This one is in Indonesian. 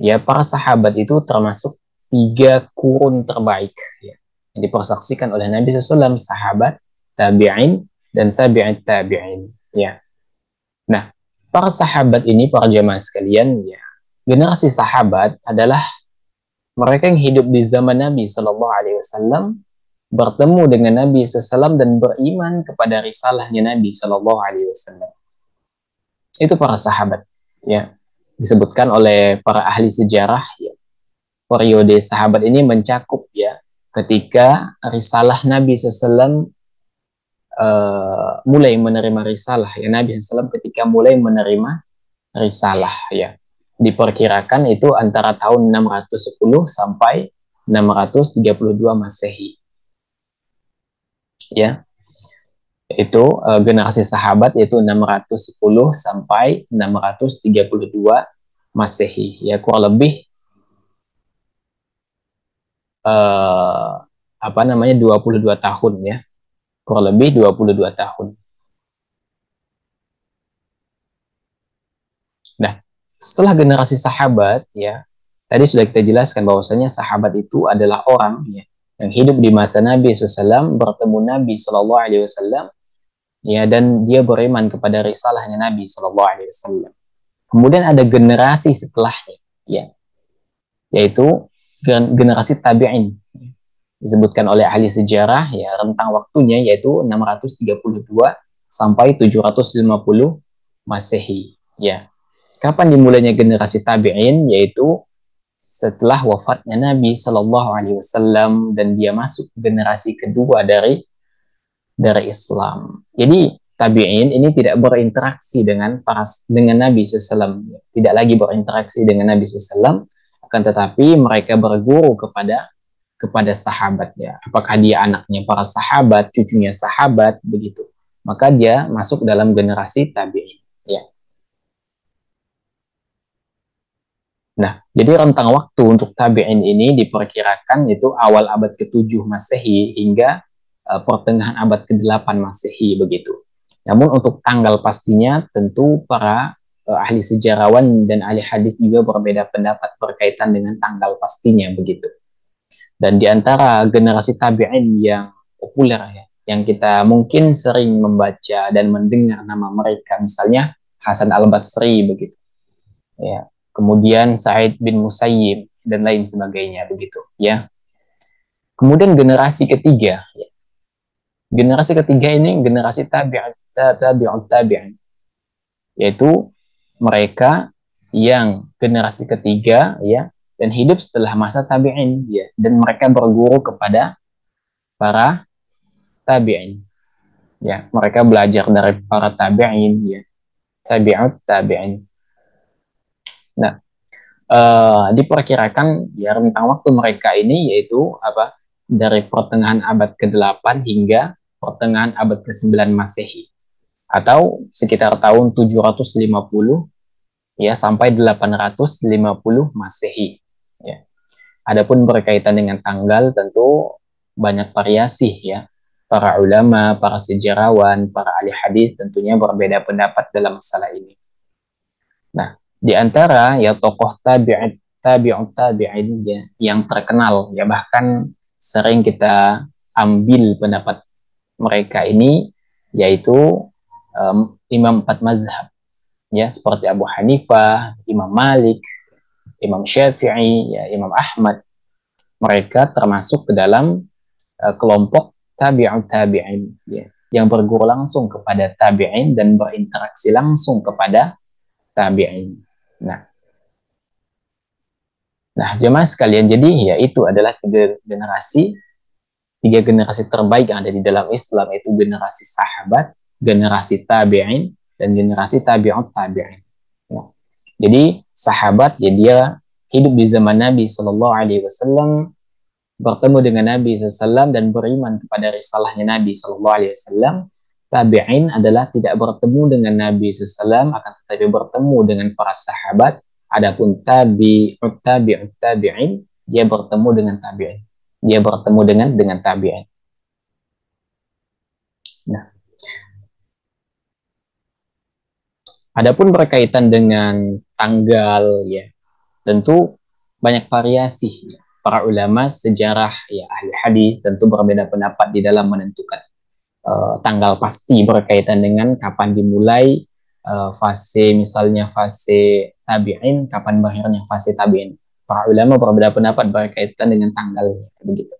Ya, para sahabat itu termasuk tiga kurun terbaik ya, yang dipersaksikan oleh Nabi SAW, sahabat, tabi'in, dan tabi'in tabi'in. Ya. Nah, para sahabat ini, para jamaah sekalian, ya, generasi sahabat adalah mereka yang hidup di zaman Nabi Shallallahu Alaihi Wasallam, bertemu dengan Nabi SAW dan beriman kepada risalahnya Nabi Shallallahu Alaihi Wasallam. Itu para sahabat. Ya, disebutkan oleh para ahli sejarah. Ya, periode sahabat ini mencakup ya ketika risalah Nabi SAW mulai menerima risalah ya, Nabi SAW ketika mulai menerima risalah ya, diperkirakan itu antara tahun 610 sampai 632 Masehi ya, itu generasi sahabat yaitu 610 sampai 632 Masehi ya, kurang lebih eh, apa namanya 22 tahun ya, kurang lebih 22 tahun. Nah, setelah generasi sahabat ya, tadi sudah kita jelaskan bahwasanya sahabat itu adalah orang ya, yang hidup di masa Nabi SAW, bertemu Nabi SAW ya, dan dia beriman kepada risalahnya Nabi SAW. Kemudian ada generasi setelahnya ya, yaitu generasi tabi'in, disebutkan oleh ahli sejarah ya, rentang waktunya yaitu 632 sampai 750 Masehi ya. Kapan dimulainya generasi tabi'in? Yaitu setelah wafatnya Nabi Shallallahu Alaihi Wasallam dan dia masuk generasi kedua dari Islam. Jadi tabi'in ini tidak berinteraksi dengan Nabi SAW, tidak lagi berinteraksi dengan Nabi SAW, akan tetapi mereka berguru kepada sahabat ya. Apakah dia anaknya para sahabat, cucunya sahabat, begitu. Maka dia masuk dalam generasi tabi'in. Ya. Nah, jadi rentang waktu untuk tabi'in ini diperkirakan itu awal abad ke-7 Masehi hingga pertengahan abad ke-8 Masehi begitu. Namun untuk tanggal pastinya tentu para ahli sejarawan dan ahli hadis juga berbeda pendapat berkaitan dengan tanggal pastinya begitu. Dan di antara generasi tabi'in yang populer ya, yang kita mungkin sering membaca dan mendengar nama mereka, misalnya Hasan Al-Basri begitu. Ya. Kemudian Sa'id bin Musayyib dan lain sebagainya begitu ya. Kemudian generasi ketiga ya. Generasi ketiga ini generasi tabi'in, yaitu mereka yang generasi ketiga ya, dan hidup setelah masa tabi'in ya, dan mereka berguru kepada para tabi'in ya, mereka belajar dari para tabi'in ya, tabi'in. Nah, diperkirakan ya rentang waktu mereka ini yaitu apa, dari pertengahan abad ke-8 hingga pertengahan abad ke-9 Masehi, atau sekitar tahun 750 ya sampai 850 Masehi ya. Adapun berkaitan dengan tanggal tentu banyak variasi ya. Para ulama, para sejarawan, para ahli hadis tentunya berbeda pendapat dalam masalah ini. Nah, di antara ya tokoh tabi'in ya, yang terkenal ya, bahkan sering kita ambil pendapat mereka ini, yaitu imam empat mazhab ya, seperti Abu Hanifah, Imam Malik, Imam Syafi'i, ya, Imam Ahmad. Mereka termasuk ke dalam kelompok tabi'in ya, yang berguru langsung kepada tabi'in dan berinteraksi langsung kepada tabi'in. Nah, nah jemaah sekalian, jadi ya itu adalah tiga generasi terbaik yang ada di dalam Islam, yaitu generasi sahabat, generasi tabi'in, dan generasi tabi'ut tabi'in. Nah, jadi sahabat ya, dia hidup di zaman Nabi Shallallahu Alaihi Wasallam, bertemu dengan Nabi SAW dan beriman kepada risalahnya Nabi Shallallahu Alaihi Wasallam. Tabi'in adalah tidak bertemu dengan Nabi SAW, akan tetapi bertemu dengan para sahabat. Adapun tabi'in, dia bertemu dengan tabi'in. Dia bertemu dengan tabi'in. Nah, adapun berkaitan dengan tanggal ya, tentu banyak variasi. Para ulama sejarah, ya ahli hadis tentu berbeda pendapat di dalam menentukan tanggal pasti berkaitan dengan kapan dimulai fase, misalnya fase tabi'in, kapan berakhirnya fase tabi'in. Para ulama berbeda pendapat berkaitan dengan tanggal begitu.